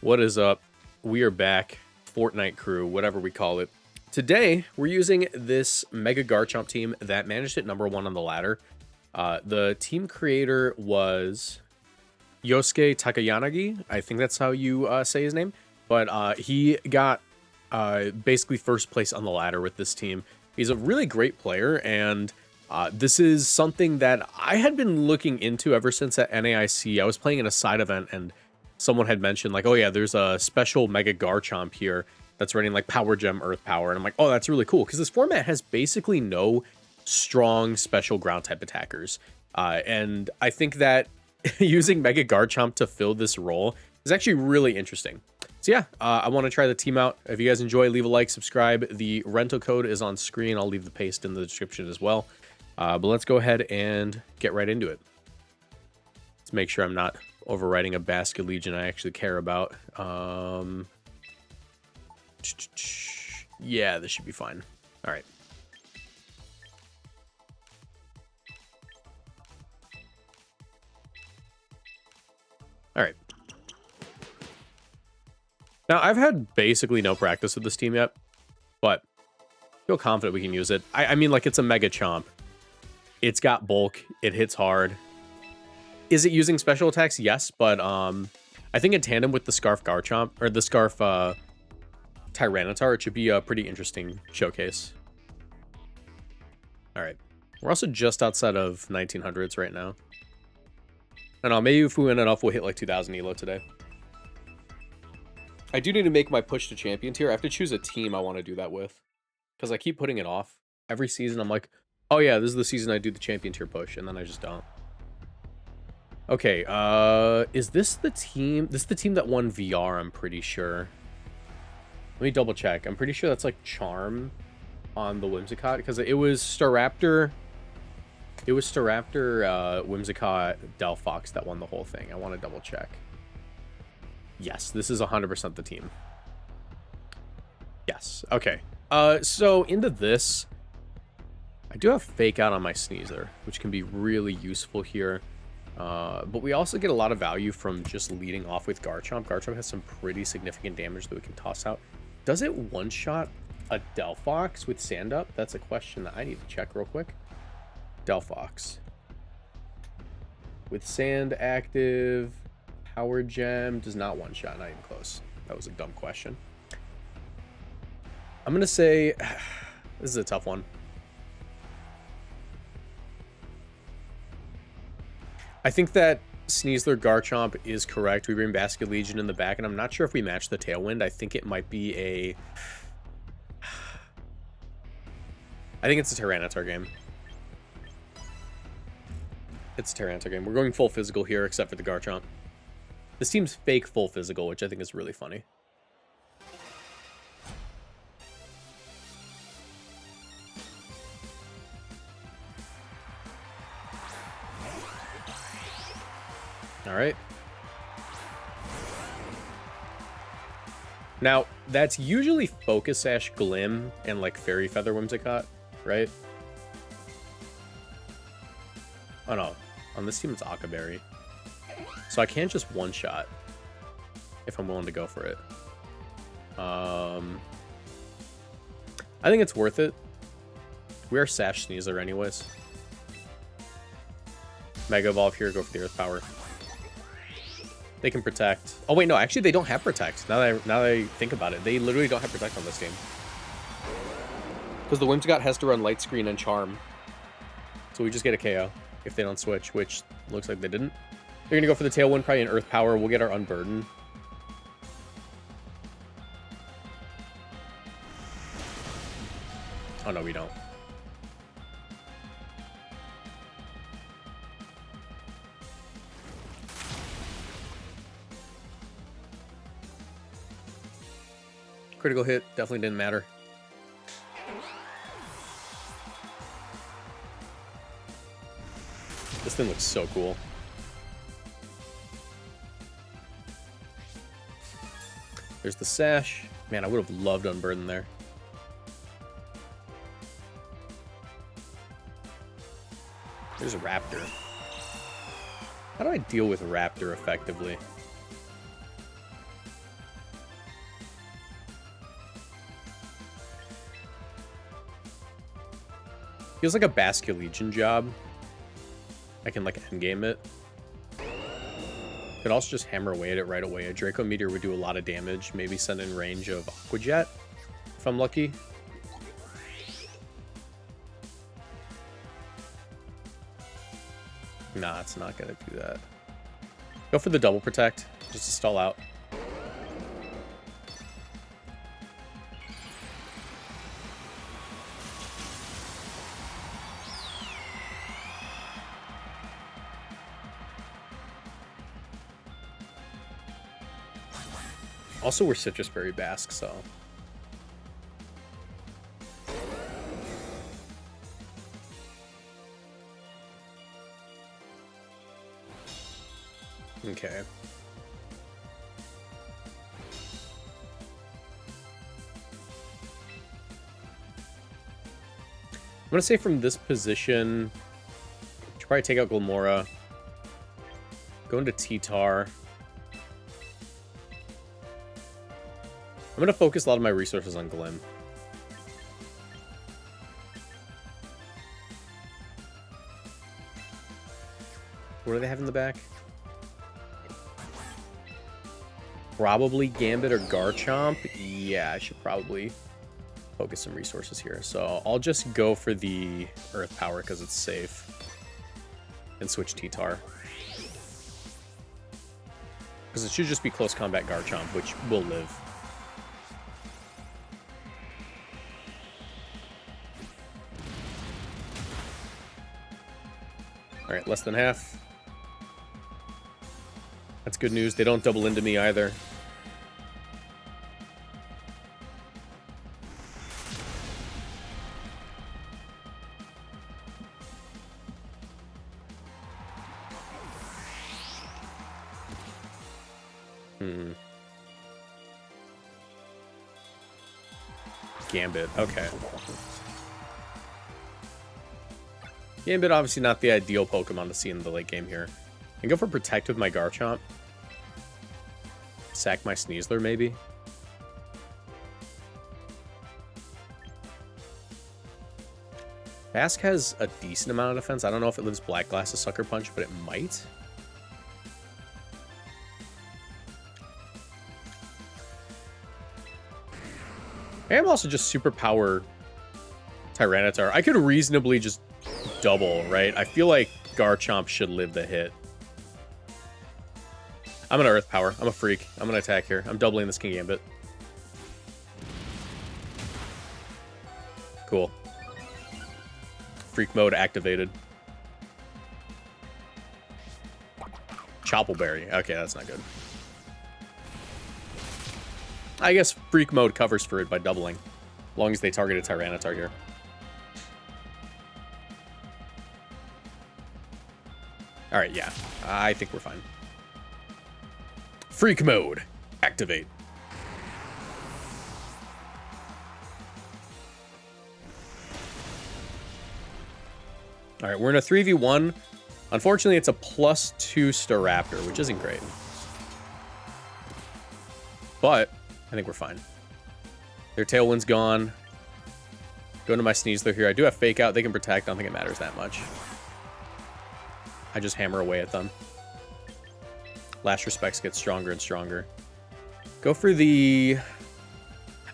What is up? We are back, Fortnite crew, whatever we call it. Today, we're using this Mega Garchomp team that managed at #1 on the ladder. The team creator was Yosuke Takayanagi. I think that's how you say his name. But he got basically first place on the ladder with this team. He's a really great player, and this is something that I had been looking into ever since at NAIC. I was playing in a side event, and someone had mentioned, like, oh yeah, there's a special Mega Garchomp here that's running like Power Gem Earth Power. And I'm like, oh, that's really cool, because this format has basically no strong special ground type attackers. And I think that using Mega Garchomp to fill this role is actually really interesting. So yeah, I want to try the team out. If you guys enjoy, leave a like, subscribe. The rental code is on screen. I'll leave the paste in the description as well. But let's go ahead and get right into it. Let's make sure I'm not overwriting a Basket Legion I actually care about. Yeah, this should be fine. All right. All right. Now, I've had basically no practice with this team yet, but I feel confident we can use it. I mean, like, it's a Mega Chomp. It's got bulk. It hits hard. Is it using special attacks? Yes, but I think in tandem with the Scarf Garchomp, or the Scarf Tyranitar, it should be a pretty interesting showcase. All right. We're also just outside of 1900s right now. I don't know, maybe if we win enough, we'll hit like 2000 elo today. I do need to make my push to champion tier. I have to choose a team I want to do that with, because I keep putting it off. Every season, I'm like, oh yeah, this is the season I do the champion tier push, and then I just don't. Okay, is this the team? This is the team that won VR, I'm pretty sure. Let me double check. I'm pretty sure that's like Charm on the Whimsicott, because it was Staraptor. It was Staraptor, Whimsicott, Delphox that won the whole thing. I want to double check. Yes, this is 100% the team. Yes, okay. So into this, I do have Fake Out on my Sneasler, which can be really useful here. But we also get a lot of value from just leading off with Garchomp. Garchomp has some pretty significant damage that we can toss out. Does it one-shot a Delphox with Sand Up? That's a question that I need to check real quick. Delphox. With Sand active, Power Gem does not one-shot, not even close. That was a dumb question. I'm going to say, this is a tough one. I think that Sneasler Garchomp is correct. We bring Basket Legion in the back, and I'm not sure if we match the Tailwind. I think it might be a... I think it's a Tyranitar game. It's a Tyranitar game. We're going full physical here, except for the Garchomp. This team's fake full physical, which I think is really funny. All right. Now, that's usually Focus Sash Glim and like Fairy Feather Whimsicott, right? Oh no, on this team it's Akaberry. So I can't just one-shot if I'm willing to go for it. I think it's worth it. We are Sash Sneasler anyways. Mega Evolve here, go for the Earth Power. They can protect. Oh wait, no, actually they don't have protect. Now that I think about it, they literally don't have protect on this team. Because the Whimsicott has to run Light Screen and Charm. So we just get a KO if they don't switch, which looks like they didn't. They're going to go for the Tailwind, probably an Earth Power. We'll get our Unburden. Oh, no, we don't. Critical hit. Definitely didn't matter. This thing looks so cool. There's the Sash. Man, I would have loved Unburden there. There's a Raptor. How do I deal with Raptor effectively? Feels like a Basculegion job. I can, like, endgame it. Could also just hammer away at it right away. A Draco Meteor would do a lot of damage. Maybe send in range of Aqua Jet, if I'm lucky. Nah, it's not gonna do that. Go for the double protect, just to stall out. Also, we're Citrus Berry Basque, so... Okay. I'm gonna say from this position, should probably take out Glamora. Go into T-Tar. I'm gonna focus a lot of my resources on Glim. What do they have in the back? Probably Gambit or Garchomp. Yeah, I should probably focus some resources here. So I'll just go for the Earth Power because it's safe. And switch T-Tar. Because it should just be close combat Garchomp, which will live. Alright, less than half. That's good news. They don't double into me either. Gambit, okay. Gambit, obviously not the ideal Pokemon to see in the late game here. And go for Protect with my Garchomp. Sack my Sneasler, maybe. Basque has a decent amount of defense. I don't know if it lives Black Glass's Sucker Punch, but it might. I am also just Superpower Tyranitar. I could reasonably just double, right? I feel like Garchomp should live the hit. I'm gonna Earth Power. I'm a freak. I'm gonna attack here. I'm doubling this King Gambit. Cool. Freak mode activated. Choppleberry. Okay, that's not good. I guess Freak mode covers for it by doubling. As long as they target a Tyranitar here. Alright, yeah. I think we're fine. Freak mode. Activate. Alright, we're in a 3v1. Unfortunately, it's a +2 Staraptor, which isn't great. But I think we're fine. Their Tailwind's gone. Go into my Sneasler here. I do have Fake Out. They can Protect. I don't think it matters that much. I just hammer away at them. Last Respects get stronger and stronger. Go for the...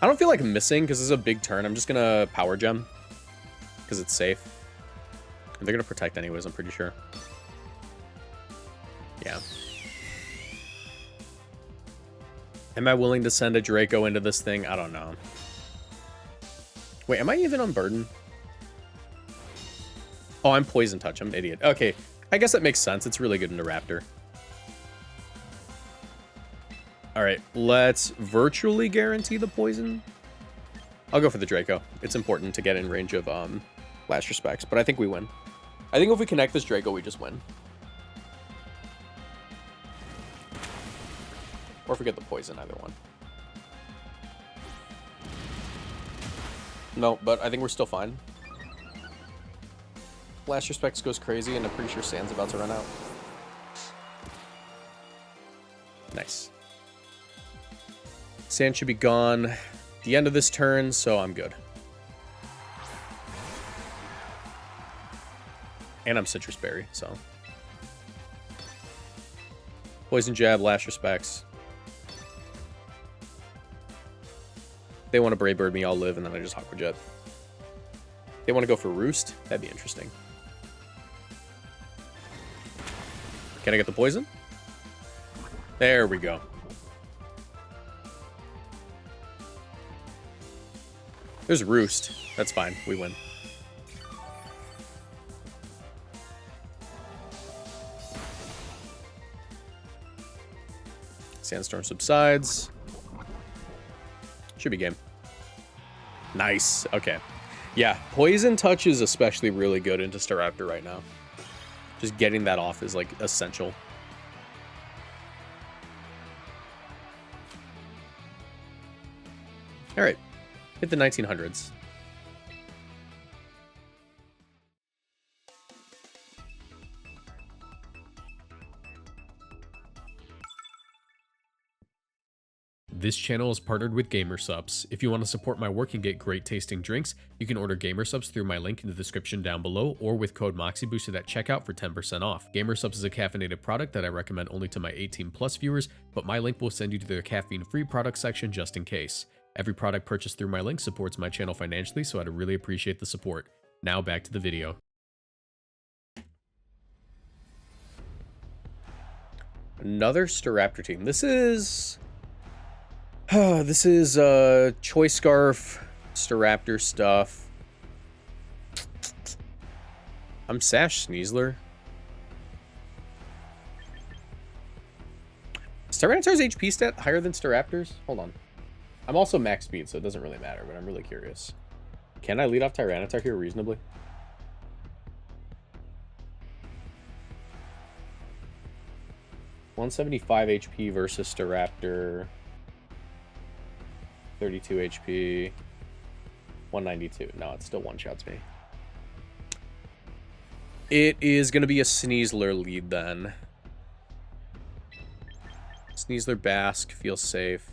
I don't feel like missing because this is a big turn. I'm just going to Power Gem because it's safe. And they're going to Protect anyways, I'm pretty sure. Yeah. Am I willing to send a Draco into this thing? I don't know. Wait, am I even on Burden? Oh, I'm Poison Touch. I'm an idiot. Okay, I guess that makes sense. It's really good into Raptor. All right, let's virtually guarantee the poison. I'll go for the Draco. It's important to get in range of Last Respects, but I think we win. I think if we connect this Draco, we just win. Or if we get the poison, either one. No, but I think we're still fine. Last Respects goes crazy, and I'm pretty sure Sand's about to run out. Nice. Sand should be gone at the end of this turn, so I'm good. And I'm Citrus Berry, so. Poison Jab, Lash Respects. They want to Brave Bird me, I'll live, and then I just Aqua Jet. They want to go for Roost? That'd be interesting. Can I get the poison? There we go. There's Roost. That's fine. We win. Sandstorm subsides. Should be game. Nice. Okay. Yeah, Poison Touch is especially really good into Staraptor right now. Just getting that off is, like, essential. All right. Hit the 1900s. This channel is partnered with GamerSupps. If you want to support my work and get great tasting drinks, you can order GamerSupps through my link in the description down below or with code Moxie boosted at checkout for 10% off. GamerSupps is a caffeinated product that I recommend only to my 18+ viewers, but my link will send you to their caffeine-free product section just in case. Every product purchased through my link supports my channel financially, so I'd really appreciate the support. Now back to the video. Another Staraptor team. This is Choice Scarf, Staraptor stuff. I'm Sash Sneasler. Is Tyranitar's HP stat higher than Staraptor's? Hold on. I'm also max speed, so it doesn't really matter, but I'm really curious. Can I lead off Tyranitar here reasonably? $175 HP versus Staraptor. 32 HP. 192. No, it still one-shots me. It is going to be a Sneasler lead then. Sneasler Bask feels safe.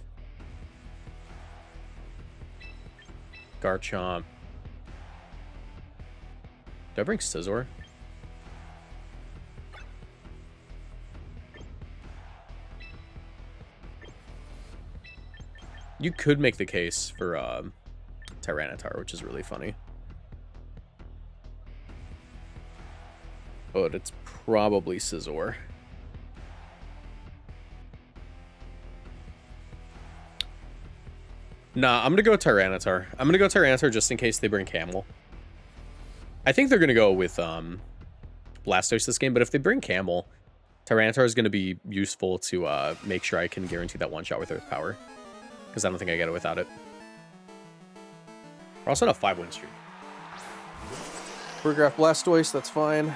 Garchomp. Do I bring Scizor? You could make the case for Tyranitar, which is really funny. But it's probably Scizor. Nah, I'm going to go Tyranitar. I'm going to go Tyranitar just in case they bring Camel. I think they're going to go with Blastoise this game, but if they bring Camel, Tyranitar is going to be useful to make sure I can guarantee that one-shot with Earth Power. Because I don't think I get it without it. We're also on a 5-win streak. Choreograph Blastoise, that's fine.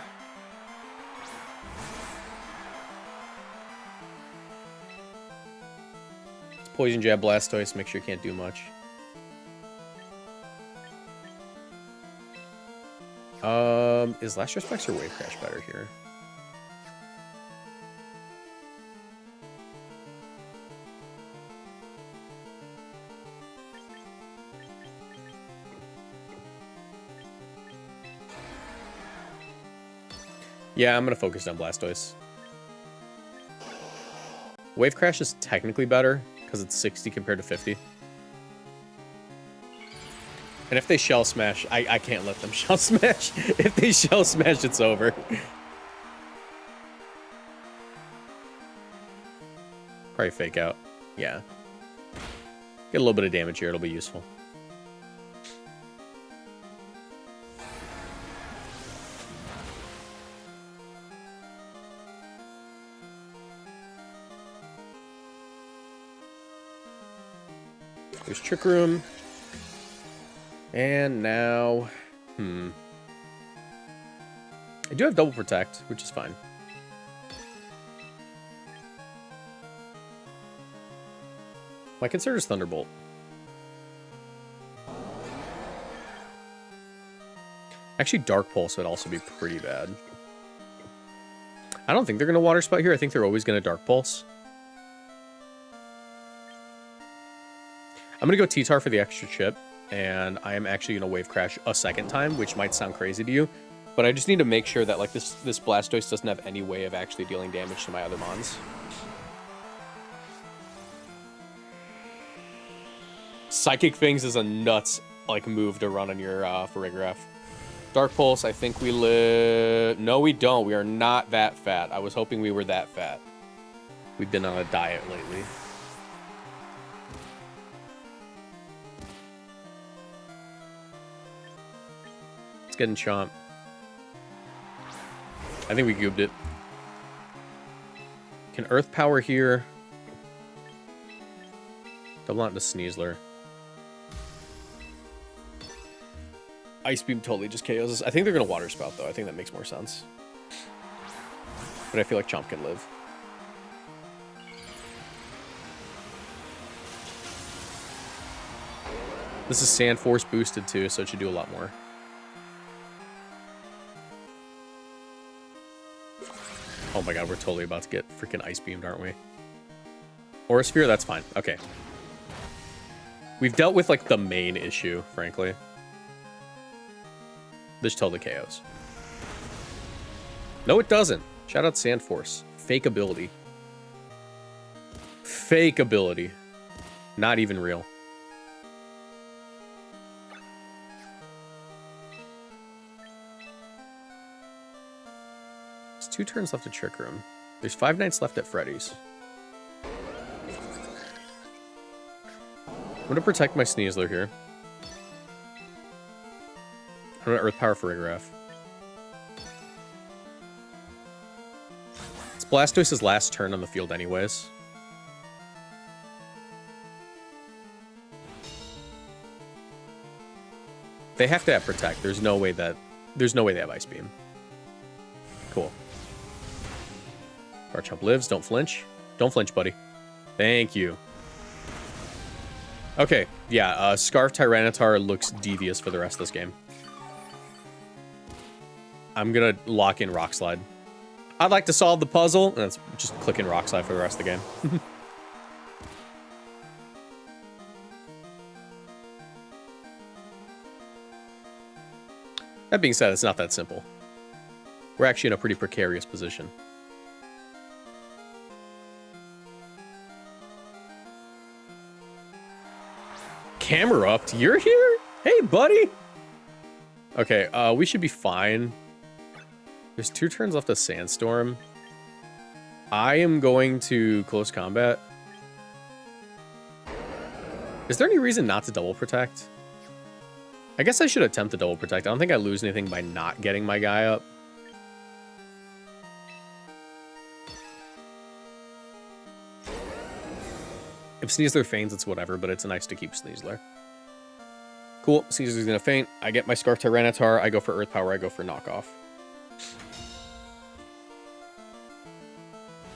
It's Poison Jab Blastoise, make sure you can't do much. Is Lash Respects or Wave Crash better here? Yeah, I'm going to focus on Blastoise. Wave Crash is technically better, because it's 60 compared to 50. And if they Shell Smash, I can't let them Shell Smash. If they Shell Smash, it's over. Probably Fake Out. Yeah. Get a little bit of damage here, it'll be useful. There's Trick Room. And now... I do have Double Protect, which is fine. My concern is Thunderbolt. Actually, Dark Pulse would also be pretty bad. I don't think they're going to Water Spout here. I think they're always going to Dark Pulse. I'm going to go T-Tar for the extra chip, and I am actually going to Wave Crash a second time, which might sound crazy to you, But I just need to make sure that like this Blastoise doesn't have any way of actually dealing damage to my other mons. Psychic Fangs is a nuts like move to run on your Farigiraf. Dark Pulse, I think we live... No, we don't. We are not that fat. I was hoping we were that fat. We've been on a diet lately. Let's get in Chomp. I think we goobed it. Can Earth Power here. Double out into Sneasler. Ice Beam totally just KOs us. I think they're going to Water Spout, though. I think that makes more sense. But I feel like Chomp can live. This is Sand Force boosted, too, so it should do a lot more. Oh my god, we're totally about to get freaking Ice Beamed, aren't we? Aura Sphere, that's fine. Okay. We've dealt with, like, the main issue, frankly. This totally KOs. No, it doesn't. Shout out Sand Force. Fake ability. Fake ability. Not even real. There's 2 turns left to Trick Room. There's 5 nights left at Freddy's. I'm gonna protect my Sneasler here. I'm gonna Earth Power Farigiraf. It's Blastoise's last turn on the field anyways. They have to have Protect. There's no way they have Ice Beam. Cool. Garchomp lives. Don't flinch. Don't flinch, buddy. Thank you. Okay, yeah, Scarf Tyranitar looks devious for the rest of this game. I'm gonna lock in Rock Slide. I'd like to solve the puzzle, and that's just clicking Rock Slide for the rest of the game. That being said, it's not that simple. We're actually in a pretty precarious position. Camerupt, you're here? Hey, buddy! Okay, we should be fine. There's 2 turns left of Sandstorm. I am going to Close Combat. Is there any reason not to Double Protect? I guess I should attempt to Double Protect. I don't think I lose anything by not getting my guy up. If Sneasler feigns, it's whatever, but it's nice to keep Sneasler. Cool, Sneasler's gonna feint. I get my Scarf Tyranitar, I go for Earth Power, I go for Knockoff.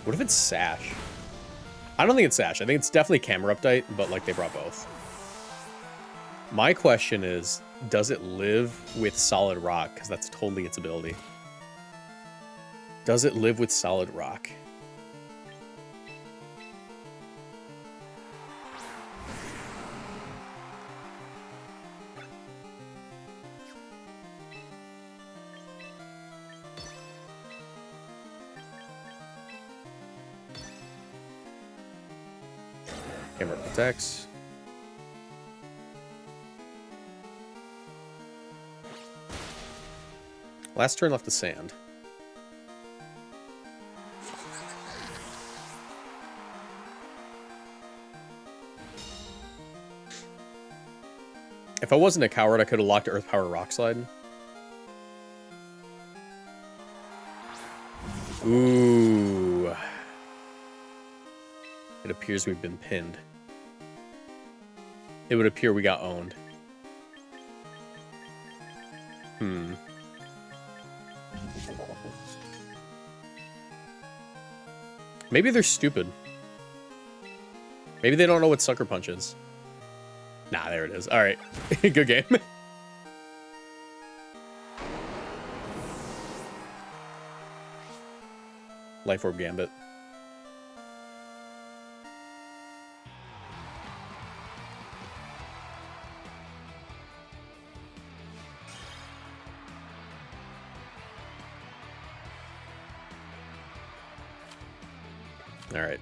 What if it's Sash? I don't think it's Sash. I think it's definitely Cameruptite, but like they brought both. My question is, does it live with Solid Rock? Because that's totally its ability. Does it live with Solid Rock? Camera protects. Last turn left the Sand. If I wasn't a coward, I could have locked Earth Power Rock Slide. Ooh. It appears we've been pinned. It would appear we got owned. Maybe they're stupid. Maybe they don't know what Sucker Punch is. Nah, there it is. All right. Good game. Life Orb Gambit. All right.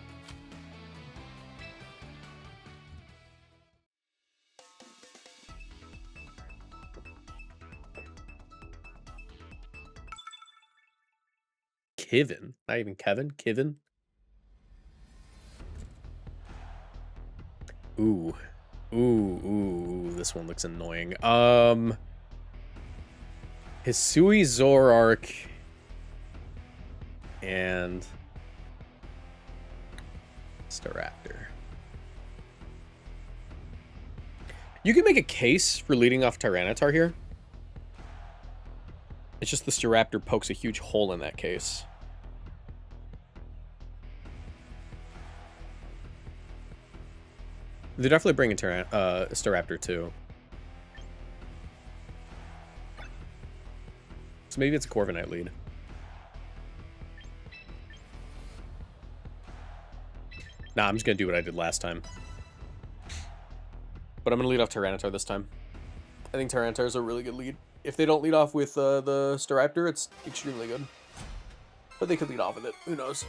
Kivin. Not even Kevin. Kivin. Ooh. Ooh. This one looks annoying. Hisui Zoroark. And Staraptor. You can make a case for leading off Tyranitar here. It's just the Staraptor pokes a huge hole in that case. They're definitely bringing Staraptor too. So maybe it's a Corviknight lead. Nah, I'm just going to do what I did last time. But I'm going to lead off Tyranitar this time. I think Tyranitar is a really good lead. If they don't lead off with the Staraptor, it's extremely good. But they could lead off with it. Who knows?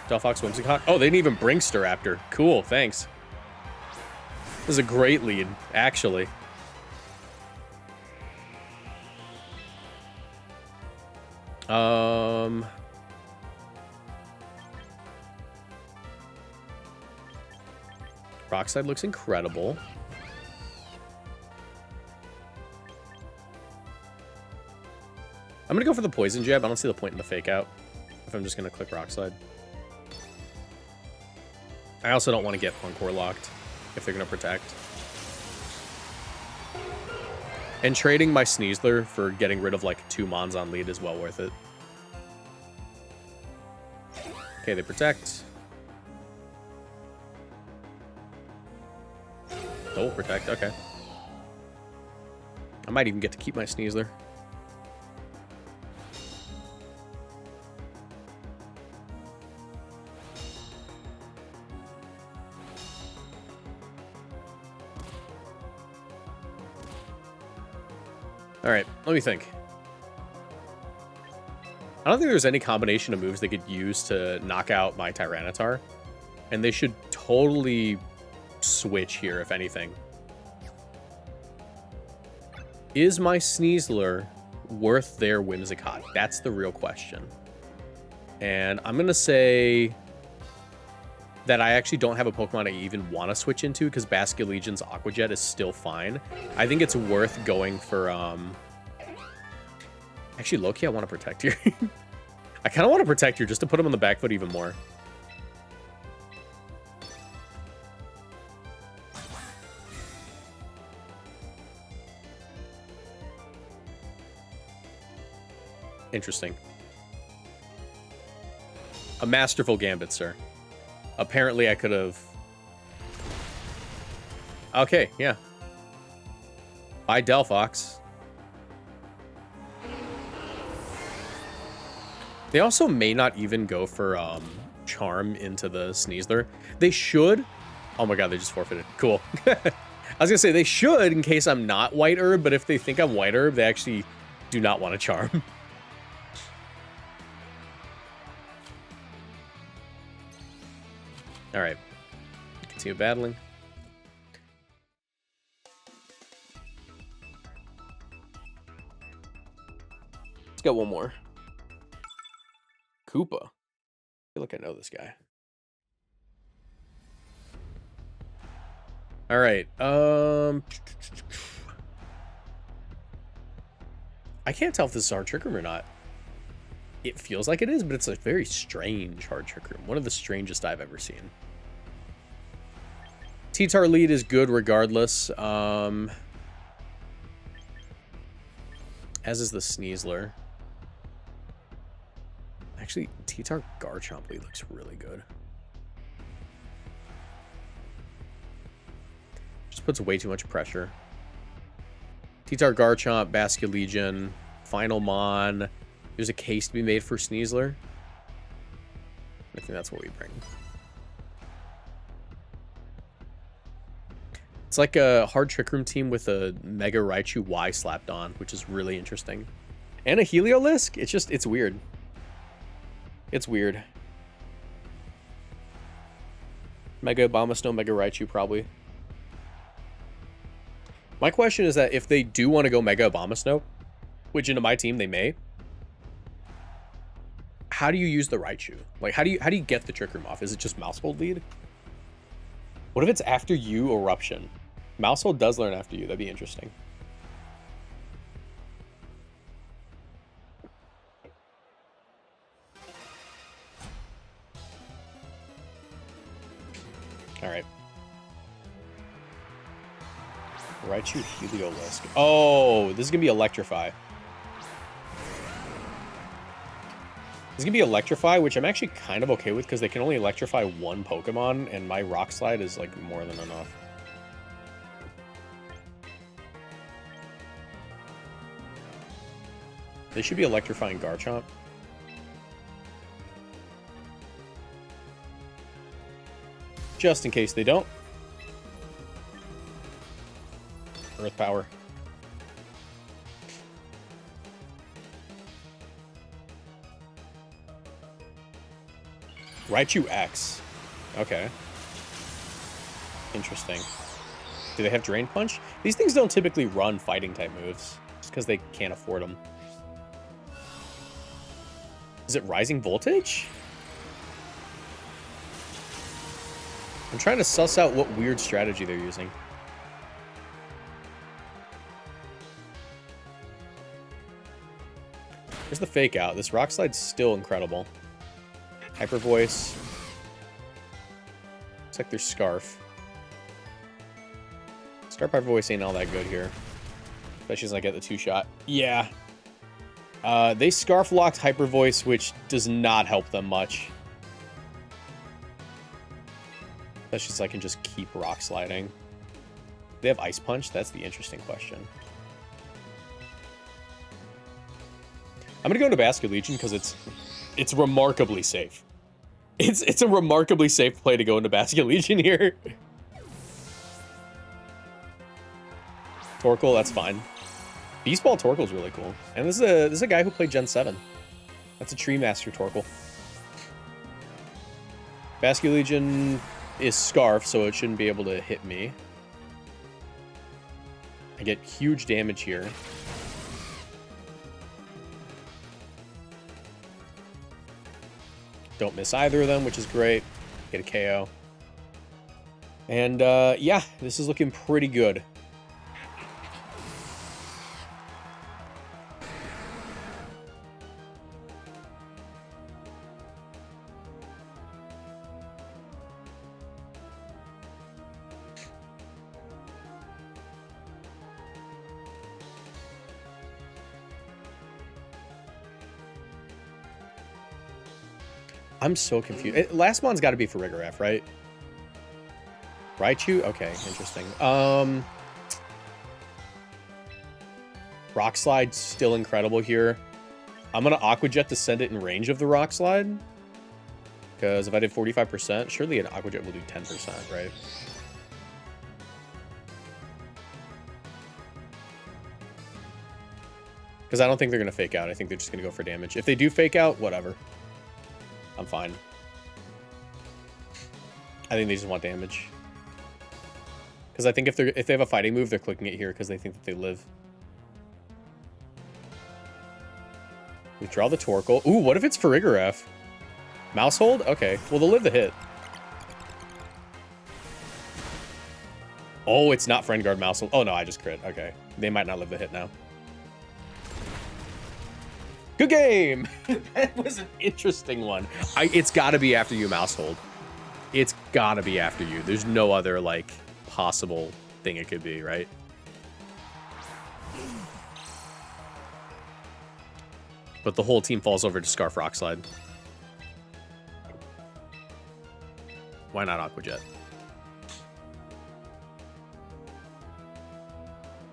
Delphox, Whimsicott. Oh, they didn't even bring Staraptor. Cool, thanks. This is a great lead, actually. Rockside looks incredible. I'm gonna go for the Poison Jab. I don't see the point in the Fake Out if I'm just gonna click Rockside. I also don't want to get Encore locked if they're gonna Protect. And trading my Sneasler for getting rid of like 2 Mons on lead is well worth it. Okay, they Protect. Oh, Protect, okay. I might even get to keep my Sneasler. Alright, let me think. I don't think there's any combination of moves they could use to knock out my Tyranitar. And they should totally switch here, if anything. Is my Sneasler worth their Whimsicott? That's the real question. And I'm going to say that I actually don't have a Pokemon I even want to switch into because Basculegion's Aqua Jet is still fine. I think it's worth going for, actually, low-key, I want to Protect here. I kind of want to Protect here just to put him on the back foot even more. Interesting. A masterful gambit, sir. Apparently, I could have... Okay, yeah. Bye, Delphox. They also may not even go for Charm into the Sneasler. They should. Oh my god, they just forfeited. Cool. I was gonna say they should in case I'm not White Herb, but if they think I'm White Herb, they actually do not want to Charm. All right, continue battling. Let's get one more. Koopa. I feel like I know this guy. All right. I can't tell if this is Hard Trick Room or not. It feels like it is, but it's a very strange Hard Trick Room. One of the strangest I've ever seen. T-Tar lead is good regardless. As is the Sneasler. Actually, T-Tar Garchomp lead looks really good. Just puts way too much pressure. T-Tar Garchomp, Basculegion, Final Mon. There's a case to be made for Sneasler. I think that's what we bring. It's like a Hard Trick Room team with a Mega Raichu Y slapped on, which is really interesting. And a Heliolisk? It's weird. It's weird. Mega Abomasnow, Mega Raichu, probably. My question is that if they do want to go Mega Abomasnow, which into my team they may, how do you use the Raichu? Like, how do you get the Trick Room off? Is it just Mouse Hold lead? What if it's after you Eruption? Mouse Hold does learn after you. That'd be interesting. All right. Raichu Heliolisk. Oh, this is going to be Electrify. This is going to be Electrify, which I'm actually kind of okay with because they can only electrify one Pokemon, and my Rock Slide is, like, more than enough. They should be electrifying Garchomp. Just in case they don't. Earth Power. Raichu X. Okay. Interesting. Do they have Drain Punch? These things don't typically run fighting type moves, just because they can't afford them. Is it Rising Voltage? I'm trying to suss out what weird strategy they're using. Here's the Fake Out. This Rock Slide's still incredible. Hyper Voice. Looks like there's Scarf. Scarf Hyper Voice ain't all that good here. Especially as I get the 2-shot. Yeah. They Scarf locked Hyper Voice, which does not help them much. Especially as I can just keep Rock Sliding. They have Ice Punch? That's the interesting question. I'm gonna go into Basket Legion because it's remarkably safe. It's a remarkably safe play to go into Basket Legion here. Torkoal, that's fine. Beast Ball Torkoal's really cool. And this is a guy who played Gen 7. That's a Tree Master Torkoal. Basket Legion is Scarf, so it shouldn't be able to hit me. I get huge damage here. Don't miss either of them, which is great. Get a KO. And yeah, this is looking pretty good. I'm so confused. Last mon's got to be for Farigiraf, right? Raichu? Okay, interesting. Rock Slide, still incredible here. I'm going to Aqua Jet to send it in range of the Rock Slide. Because if I did 45%, surely an Aqua Jet will do 10%, right? Because I don't think they're going to fake out. I think they're just going to go for damage. If they do fake out, whatever. I'm fine. I think they just want damage. Because I think if they have a fighting move, they're clicking it here because they think that they live. Withdraw the Torkoal. Ooh, what if it's Farigiraf? Mouse hold? Okay. Well, they'll live the hit. Oh, it's not Friend Guard Mouse hold. Oh, no, I just crit. Okay. They might not live the hit now. Good game! That was an interesting one. It's got to be after you, Mouse hold. It's got to be after you. There's no other, like, possible thing it could be, right? But the whole team falls over to Scarf Rock Slide. Why not Aqua Jet?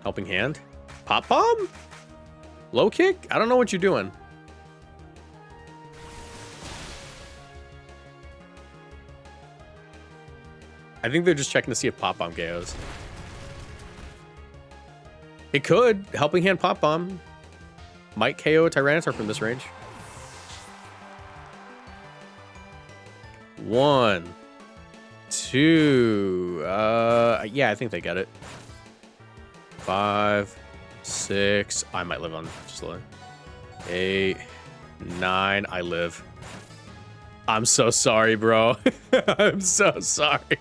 Helping Hand? Pop Bomb? Low kick? I don't know what you're doing. I think they're just checking to see if Pop Bomb KOs. It could. Helping Hand Pop Bomb. Might KO a Tyranitar from this range. 1, 2. Yeah, I think they get it. 5, 6. I might live on just 8, 9. I live. I'm so sorry, bro. I'm so sorry.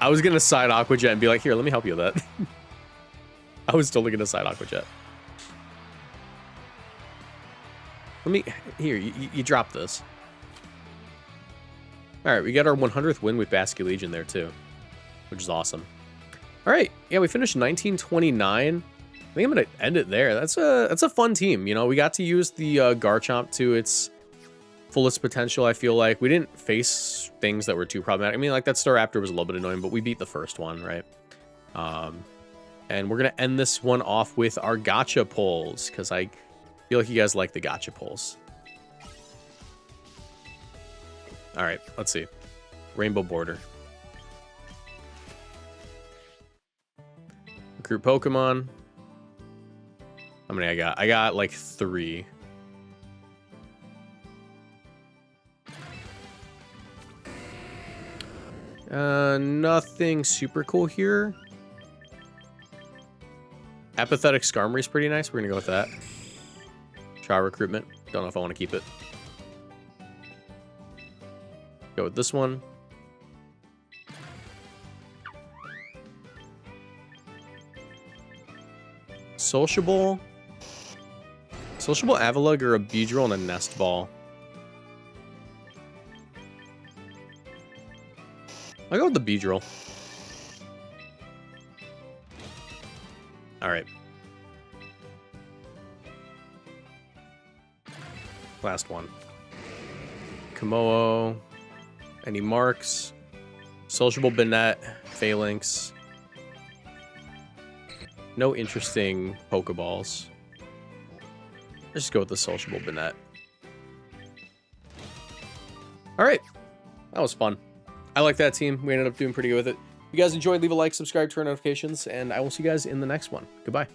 I was gonna side Aqua Jet and be like, here, let me help you with that. I was totally gonna side Aqua Jet. Let me, here, you drop this. All right, we got our 100th win with Basque Legion there too, which is awesome. All right, yeah, we finished 1929. I think I'm gonna end it there. That's a fun team. You know, we got to use the Garchomp to its fullest potential. I feel like we didn't face things that were too problematic. I mean, like that Staraptor was a little bit annoying, but we beat the first one, right? And we're gonna end this one off with our gacha pulls because I feel like you guys like the gacha pulls. All right, let's see. Rainbow Border. Recruit Pokemon. How many I got? I got like 3. Nothing super cool here. Apathetic Skarmory's pretty nice. We're gonna go with that. Try recruitment. Don't know if I want to keep it. Go with this one. Sociable. Sociable Avalugg or a Beedrill and a Nest Ball. I'll go with the Beedrill. All right. Last one. Komodo. Any marks? Sociable Banette. Phalanx. No interesting Pokeballs. Let's just go with the Sociable Banette. All right. That was fun. I like that team. We ended up doing pretty good with it. If you guys enjoyed, leave a like, subscribe, turn on notifications, and I will see you guys in the next one. Goodbye.